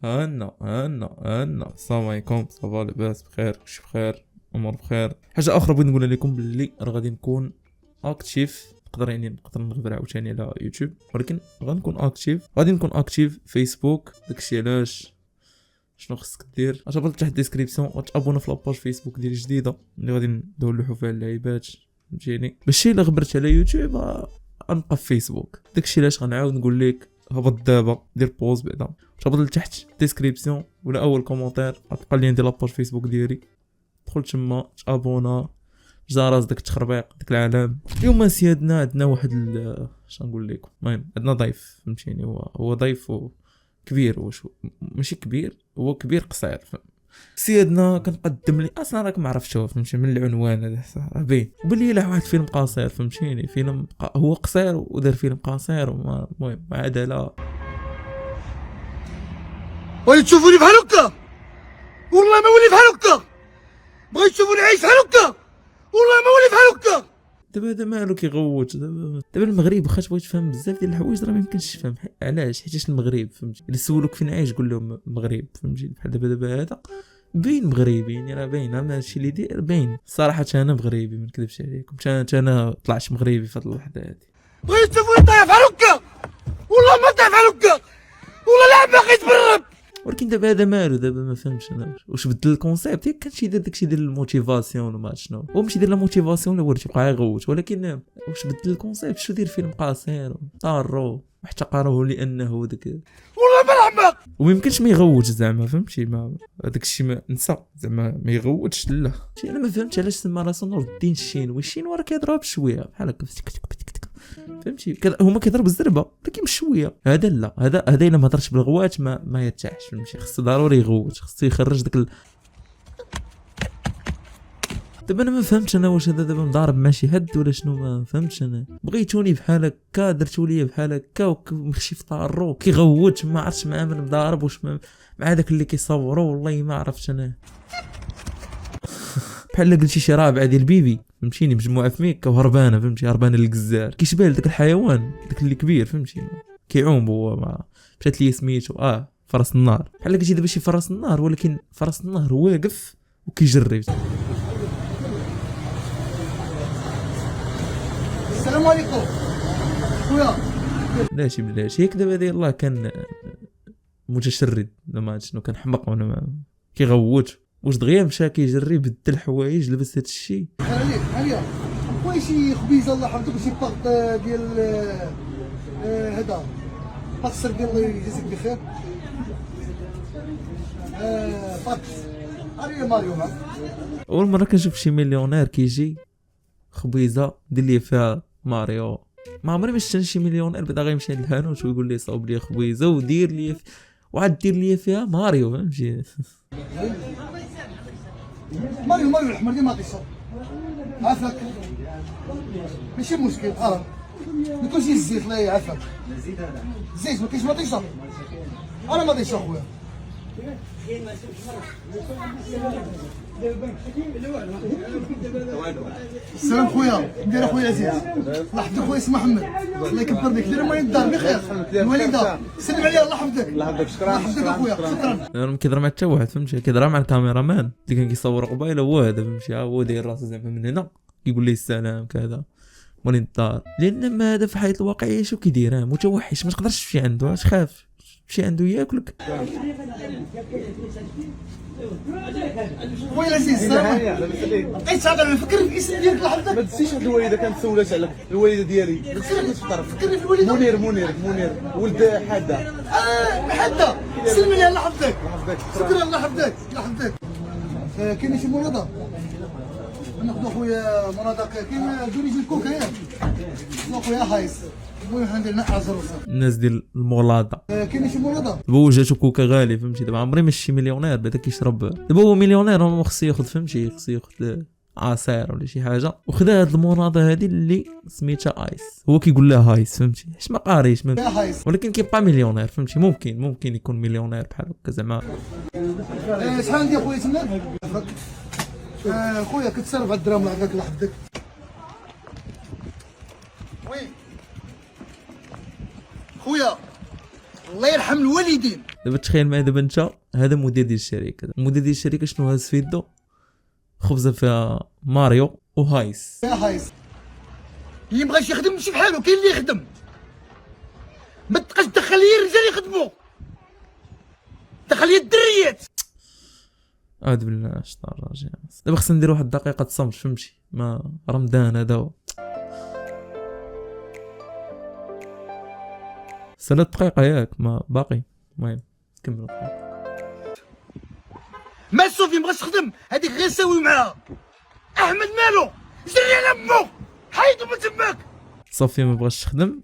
هنا السلام عليكم، صافا لاباس بخير؟ كلشي بخير؟ امور بخير؟ حاجه اخرى بغيت نقولها لكم باللي راه غادي نكون اكتيف، نقدر نغبر عاوتاني على يوتيوب، ولكن غادي نكون اكتيف فيسبوك. داكشي علاش شنو خصك دير؟ غتهبط تحت الديسكريبسيون وتابونا في لاباج فيسبوك ديالي جديده اللي غادي ندولحو فيها اللعيبات، فهمتيني؟ ماشي الا غبرت على يوتيوب غنبقى في فيسبوك. داكشي علاش غنعاود نقول لك هبط دابا، دير بوز بعدا، تهبط لتحت الديسكريبسيون ولا اول كومونتير غتلقى اللين ديال لاباج فيسبوك ديالي، دخل تما تابونا، جا راس داك التخربيق داك العالم. اليوم سيادنا عندنا واحد شنو نقول لكم، المهم عندنا ضيف، فهمتيني؟ هو ضيف كبير، واش ماشي كبير، هو كبير قصير. سيادنا كنقدم لي اصلا راك ما عرفتوه، فهمتي؟ من العنوان هذا راه باين وباللي لا واحد فيلم قصير، فهمتيني؟ فيلم هو قصير ودار فيلم قصير، المهم ما عاد لا. بغيتو تشوفوني بحال هكا والله ما ولي بحال هكا، بغيتو تشوفوني عايش بحال هكا والله ما ولي بحال هكا. دابا هذا مالو كيغوت؟ دابا المغرب واخا تبغي تفهم بزاف ديال الحوايج راه ما يمكنش تفهم. علاش؟ حيت المغرب، فهمتي؟ الا سولوك فين عايش قول لهم المغرب، فهمتي؟ بحال دابا هذا باين مغربي، يعني راه باين، اما هادشي اللي داير باين. صراحه انا مغربي، ما نكذبش عليكم، انا طلعت مغربي في هاد اللحظه هادي. بغيتو تشوفوني طايح بحال هكا والله ما طايح بحال هكا والله لا باقي تبرب. ولكن دابا هذا مالو؟ دابا ما فهمتش انا واش بدل الكونسيبت، ياك كانش يدير داكشي ديال الموتيفاسيون وما شنو، هو ماشي يدير لا موتيفاسيون لا والو، تيبقى يغوت. ولكن واش بدل الكونسيبت؟ شو دير فيلم قصير طارو واحتقره لانه داك والله ما الحماق وما يمكنش ما يغوتش زعما، فهمتي؟ ما داك الشيء ما نسى زعما ما يغوتش. لا انا ما فهمتش علاش سما راسو نور الدين الشينوي. الشينوي راه كيضرب بشويه بحال هكا، فهمتي؟ هما كيضربوا الزربه لكن بشويه. هذا لا، هذا الا ما هضرش بالغوات ما يرتاحش، فهمتي؟ خصو ضروري يغوت، خصو يخرج داك دابا انا ما فهمتش انا واش هذا دابا مضارب مع شي حد ولا شنو، ما فهمتش انا. بغيتوني بحال هكا، درتو ليا بحال هكا ومخشي في طارو كيغوت، ما عرفتش مع من مضارب واش مع داك اللي كيصورو، والله ما عرفتش انا. بحال قلتي شي رابعه ديال بيبي، فهمتيني؟ مجموعه في ميكا وهربانه، فهمتي؟ هربانه للجزار، كيشبه لذاك الحيوان داك اللي كبير، فهمتي؟ كيعوم هو، ما مشات لي سميتو فرس النار. بحال قلتي دابا شي فرس النار، ولكن فرس النار واقف وكيجري. السلام عليكم خويا. بلاشي هيك دابا داير الله كان متشرد، ما شنو كان حمق ولا ما كيغوت. واش دغيا مشى كيجري بدل حوايج لبس هاد الشيء؟ عليا بغي شي خبيزه الله يحفظك وشي باط ديال هذا باط السردين الله يجازيك بخير. باط عليا ماريو معك. اول مره كنشوف شي مليونير كيجي خبيزه دير لي فيها ماريو. ما عمري ما شفت شي مليونير بدا غيمشي للحانوت ويقول لي صاوب لي خبيزه ودير لي وعاد دير لي فيها ماريو، فهمتي؟ ماريو الاحمر ديما طيشة عافاك ماشي مشكل. ما يكونش الزيت الله يعافاك. الزيت ما كاينش ما طيشة، انا ما طيشة خويا. السلام خويا، ندير خويا عزيز الله يحفظك. خويا اسمه محمد الله يكبر بك، دير المولد الدار بخير. الوالده سلم عليها الله يحفظك. الله يحفظك شكرا. الله يحفظك اخويا شكرا. انا ما كيهضر مع حتى واحد، فهمتي؟ كيهضر مع الكاميرامان اللي كان كيصور قبيله، هو هذا، فهمتي؟ هو داير راسو زعما من هنا كيقول لي السلام كذا مولين الدار، لان ما هذا في الحياه الواقعيه شو كيدير؟ متوحش، ما تقدرش تمشي عنده، اش خاف تمشي عنده ياكلك. خويا العزيز بقيت شاغل نفكر في الاسم ديالك الله يحفظك. ما تنسيش هاد الوالده كانت سولات عليك، الوالده ديالي فكرني في الوالده. منير ولد حاده. حاده سلم عليها الله يحفظك. شكرا الله يحفظك الله يحفظك. كاين شي مناضه ناخذ خويا مناضه، كاين دوري جيب كوكا ياك خويا هايس. المهم ندير نحرز الناس ديال المولاده. كاين شي مناضه دابا جاتو كوكا غالي، فهمتي؟ دابا عمري ماشي شي مليونير بدا كيشرب، دابا هو مليونير هو خصو ياخذ، فهمتي؟ خصو ياخذ عصير ولا شي حاجه، وخدا هاد المناضه هادي اللي سميتها ايس، هو كيقول لها هايس، فهمتي؟ حيت ما قاريش ولكن كيبقى مليونير، فهمتي؟ ممكن يكون مليونير بحال هكا زعما. شحال عندي خويا تما؟ خويا كتصرف على الدراهم الله يعطيك الله يحفظك. وي خويا الله يرحم الوالدين. دابا تخيل معايا، دابا انت هذا مدير ديال الشركه، المدير ديال الشركه شنو هاز في يدو؟ خبزه فيها ماريو وهايس. يا هايس اللي مبغاش يخدم ماشي بحالو، كاين اللي يخدم. ما تبقاش تدخل لي الرجال يخدموا، دخل لي الدريات. اعوذ بالله من الشيطان الرجيم. دابا خصنا ندير واحد الدقيقه صمت، فهمتي؟ ما رمضان هذا 3 دقائق ياك، ما باقي. المهم كملوا. ما صوفي مبغاش تخدم، هذيك غير ساوي معاها. احمد مالو جري على مو حيدو من تماك. صوفيا ما بغاش تخدم.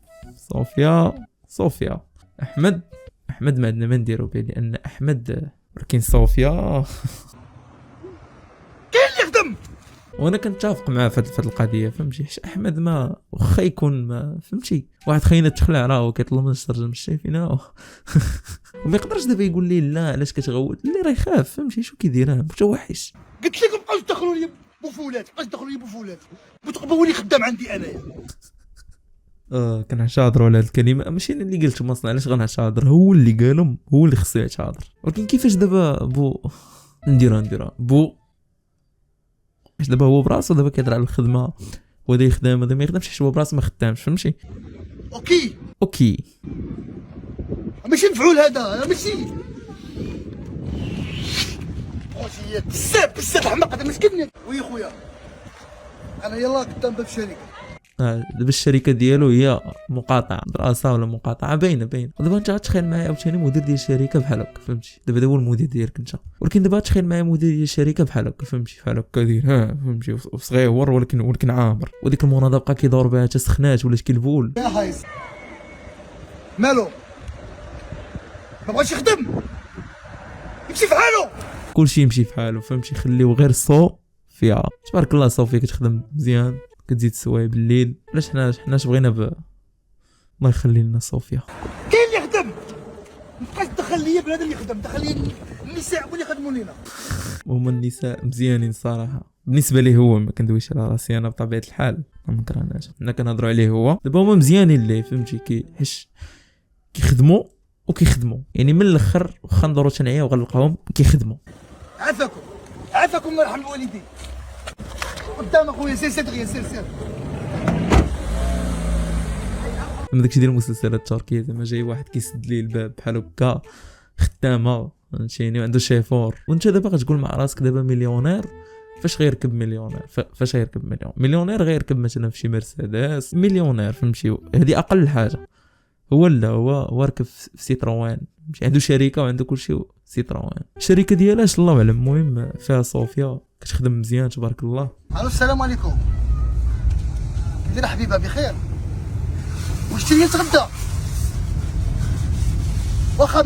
صوفيا احمد ما عندنا ما نديرو به، لان احمد ولكن صوفيا كاين اللي يخدم. وانا كنتفق معاه في هاد القضيه، فهمتي؟ حيت احمد ما واخا يكون ما فهمتي، واحد خاينه تخلع راه كيطلب من الشرجم الشايفينه وما يقدرش دابا يقول لي لا علاش كتغوت، اللي راه يخاف، فهمتي؟ شو كيدير متوحش. قلت لكم بقاوش تدخلوا لي بوفولات، بقاوش تدخلوا لي بوفولات، بتقبوا لي خدام عندي انايا. كنعتذروا على هاد الكلمه، ماشي انا اللي قلت اصلا، علاش غنعتذر؟ هو اللي قالهم، هو اللي خصو يعتذر. ولكن كيفاش دابا نديرها بو؟ حيت دابا هو براسو دابا كيهضر على الخدمه، وهذا يخدم هذا ما يخدمش، حيت هو براسو ما خدامش، فهمتي؟ اوكي ماشي مفعول هذا، ماشي خويا بزاف حماق هذا مسكني. وي خويا انا يلاه قدام باب الشركه. دابا الشركه ديالو هي مقاطعه دراسه ولا مقاطعه باينه. دابا انت غتخيل معايا عاوتاني مدير ديال الشركه بحال هكا، فهمتي؟ دابا هو المدير ديالك انت، ولكن دابا تخيل معايا مدير ديال الشركه بحال هكا، فهمتي؟ بحال هكا داير فهمتي؟ وصغير ولكن عامر، وديك المناضه بقى كيدور بها حتى سخنات ولا كيلبول. يا هايس مالو ما بغاش يخدم، يمشي في حالو، كلشي يمشي في حاله، فهمتي؟ خليو غير صوفيا. تبارك الله صوفيا كتخدم مزيان، كتزيد السوايع بالليل. علاش حناش بغينا الله يخلي لنا صوفيا. كاين اللي يخدم، ما تبقاش تدخل لي بهذا اللي يخدم، دخل لي النساء اللي يخدموا لينا. هما النساء مزيانين صراحه بالنسبه ليه، هو ما كندويش على راسي انا بطبيعه الحال، ما نكرهناش، حنا كنهضروا عليه هو. دابا هما مزيانين ليه، فهمتي؟ حيت كيخدموا يعني من الاخر، واخا ندورو تنعيا وغنلقاهم كيخدموا. عافاكم الله يرحم الوالدين. قدام اخويا سير دغيا سير. من داكشي ديال المسلسلات التركيه، زعما جاي واحد كيسد ليه الباب بحال هكا، خدامه فهمتيني، وعنده شيفور، وانت دابا غتقول مع راسك دابا مليونير، فاش غيركب مليونير؟ فاش غيركب مليونير غيركب مثلا في شي مرسيدس مليونير، فهمتي؟ هذه اقل حاجه. هو ركب في سيتروان، ماشي عنده شركه وعنده كلشي سيتروان. الشركه ديالها الله اعلم، المهم فيها صوفيا كتخدم مزيان تبارك الله. الو السلام عليكم، كيداير حبيبه بخير؟ واش تجي تغدى؟ واخا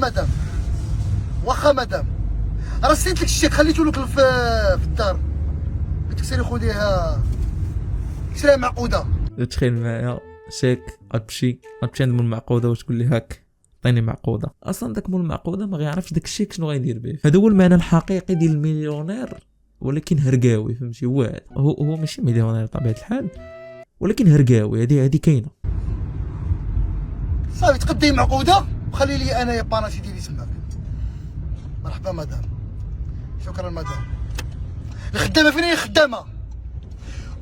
مدام راه سيت لك الشيك خليته لك في الدار، بغيتك سيري خذيها شريها معقوده. تخيل معايا شيك غتمشي عند مول المعقوده وتقول لي هاك عطيني معقوده. اصلا داك مول المعقوده ما غيعرفش داك الشيك شنو غيدير به. هذا هو المعنى الحقيقي ديال المليونير، ولكن هرقاوي، فهمتي؟ هو ماشي مليونير بطبيعه الحال، ولكن هرقاوي. هذه كاينه. صافي تقدي معقوده وخلي لي انايا باناشي ديالي تماك. مرحبا مدام، شكرا مدام. الخدامه فين هي الخدامه؟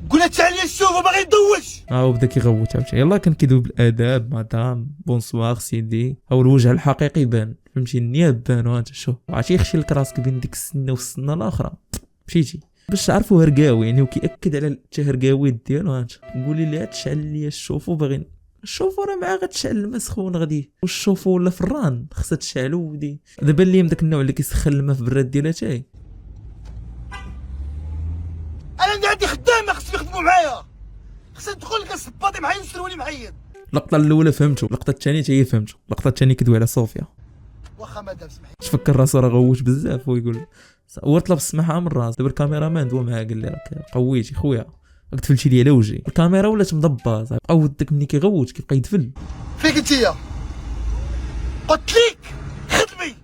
قولها تعالي شوف باغي يدوش. بدا كيغوت عاوتاني، يلاه كان كيدوي بالاداب. مدام بونسوار سيدي، او الوجه الحقيقي بان، فهمتي؟ النياب بان. وانت شوف عرفتي يخشي لك راسك بين ديك السنه والسنه الاخرى، مشيتي باش تعرفوا هرقاوي يعني، وكيأكد على التهرقاوي ديالو. انت قولي لي تشعل لي الشوفو، باغي الشوفو راه معاه غتشعل الماء سخون غادي، والشوفو ولا فران خصها تشعلو. ودي دابا اللي داك النوع اللي كيسخن الماء في براد ديالها تاعي. انا عندي خدامه خصهم يخدموا معايا، خصها تدخل لك الصباطي محيد وسروالي محيد. اللقطه الاولى فهمتو، اللقطه الثانيه حتى هي فهمتو، اللقطه الثانيه كدوي على صوفيا. واخا مدام سمحي، تفكر راسو راه غوت بزاف، ويقول هو طلب السماحه من راس. دابا الكاميرا دوا معاه قال لي راك قويتي خويا، راك تفلتي لي على وجهي. الكاميرا ولات مضبه صاحبي، عودك ملي كيغوت كيبقى يتفل. فيك انتيا قلت ليك خدمي،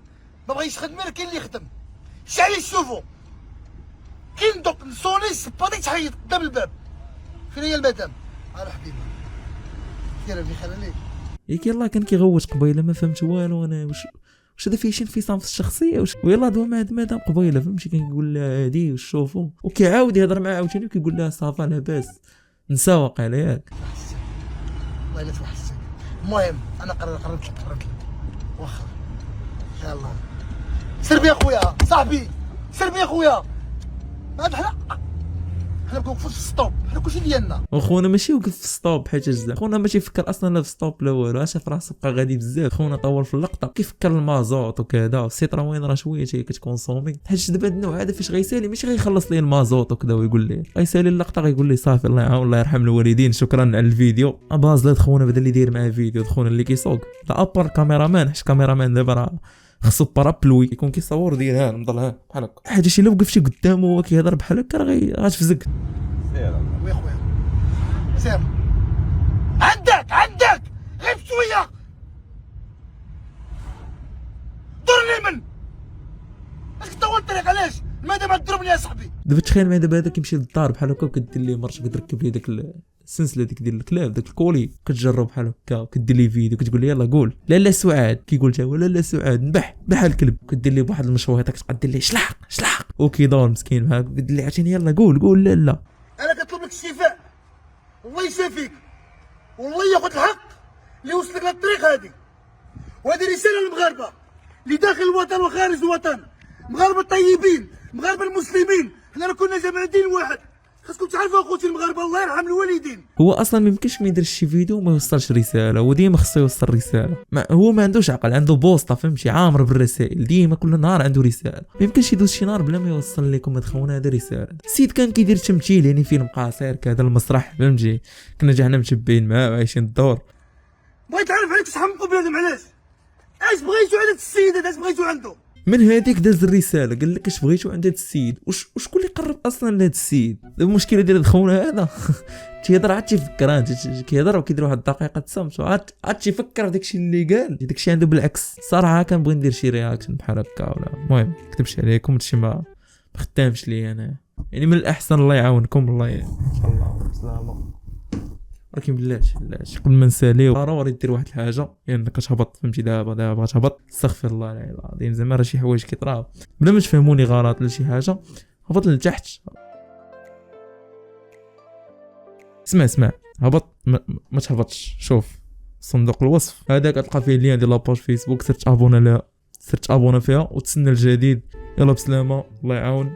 ما بغيتش تخدمي راه كاين اللي يخدم. شعلي شوفوا كاين دوك نصوني الصباطي تحيد قدام الباب. فين هي المدام؟ انا حبيبه كيرا بخير عليك. ياك يلاه كان كيغوت قبيله ما فهمت والو انا واش هذا فيه شي انفصام في الشخصيه ويلا دوا مع مادام قبيله فهمتي كنقول لها هادي وشوفوا وكيعاود يهضر معاه عاوتاني وكيقول لها صافا لاباس نسى واقيلا ياك. والله الا توحشتك. المهم انا قربت لك واخا يلا سير بيا خويا صاحبي سير بيا خويا. هذا حنا كنوقفوا في السطوب حنا كلشي ديالنا. وخونا ماشي وقف في ستوب حيت جزا خونا ماشي فكر اصلا لا في ستوب لا والو شاف راسو بقى غادي بزاف خونا طول في اللقطه كيفكر المازوط وكذا السيتروين راه شويه هي كتكونسومي حيت دابا هاد النوع هذا فاش غيسالي ماشي غيخلص ليه المازوط وكذا ويقول لي غيسالي اللقطه غيقول لي صافي الله يعاون الله يرحم الوالدين شكرا على الفيديو اباز لاد خونا بدا اللي داير معاه فيديو خونا اللي كيسوق لا ابار كاميرامان حيت كاميرامان دابا راه خصو بارابلوي يكون كيصور ديرها مضلها بحال هكا حاجه شي لو وقف شي قدامه وهو كيهضر بحال هكا راه غاتفزك. ويا خويا سير عندك غير بشويه دور اليمين. اش كطول الطريق علاش مادام تضربني يا صاحبي. دابا تخيل معايا دابا هذا كيمشي للدار بحال هكا وكدير ليه مرتك كتركب ليه داك السلسله ديك ديال الكلاب داك الكولي كتجرب بحال هكا وكدير ليه فيديو كتقول ليه يلا قول لا سعاد كيقول تا هو لا سعاد نبح بحال الكلب كدير ليه بواحد المشويطه كتبقى دير ليه شلاق وكيدور مسكين بحال كدير ليه عرفتيني يلا قول لا انا كطلب لك الشفاء الله يشافيك والله ياخذ الحق اللي وصلك للطريق هذه. وهذه رساله للمغاربه اللي داخل الوطن وخارج الوطن مغاربه طيبين مغاربه المسلمين حنا راه كنا جماعه دين واحد خاصكم تعرفوا اخوتي المغاربه الله يرحم الوالدين. هو اصلا ما يمكنش ما يديرش شي فيديو وما يوصلش رساله هو ديما خصو يوصل رساله هو ما عندوش عقل عنده بوسطه فهمتي عامر بالرسائل ديما كل نهار عنده رساله ما يمكنش يدوز شي نهار بلا ما يوصل لكم خونا هذا رساله. السيد كان كيدير تمثيل يعني فيلم قصير كذا المسرح فهمتي كنا جا حنا متبعين معاه وعايشين الدور. بغيت نعرف عليك شحال من بنادم علاش اش بغيتو على هذا السيد هذا اش بغيتو عنده. من هذيك داز الرساله قال لك اش بغيتو عند هذا السيد وشكون اللي قرب اصلا لهذا السيد. المشكله ديال خونا هذا تيهضر عاد تيفكر كيهضر وكيدير واحد الدقيقه تصمت عاد تيفكر داكشي اللي قال داكشي عنده بالعكس. صراحه كنبغي ندير شي رياكشن بحال هكا ولا المهم كتبش عليكم هادشي ما خدامش لي انا يعني من الاحسن الله يعاونكم الله ان شاء الله سلامه. ولكن بلاش قبل ما نساليو ضروري دير واحد الحاجه لانك كتهبط فهمتي دابا غتهبط استغفر الله العظيم زعما راه شي حوايج كيطراو بلا ما تفهموني غلط ولا شي حاجه هبط لتحت اسمع هبط ما تهبطش شوف صندوق الوصف هذاك تلقى فيه اللين ديال لاباج فيسبوك سيرت ابونا فيها وتسنى الجديد. يلا بسلامه الله يعاون.